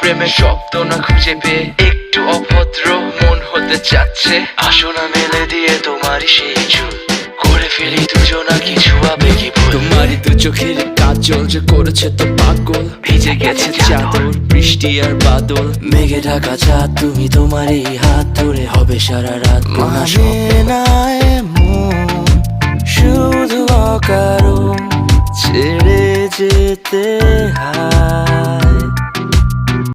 প্রেমের শব্দ না খুঁজে পেয়ে একটু অভদ্র মন হতে চাচ্ছে। আসো না মেলে দিয়ে তোমারই সেই চুল, করে ফেলি দুজনা কিছু আবেগী ভুল। তোমারই দু চোখের কাজল যে করেছে তো পাগল, ভিজে গেছে চাদর বৃষ্টি আর বাদল। মেঘে ঢাকা চাঁদ তুমি তোমারই হাত ধরে হবে সারা রাত। মানে না এমন শুধু অকারণ ছেড়ে যেতে হয়।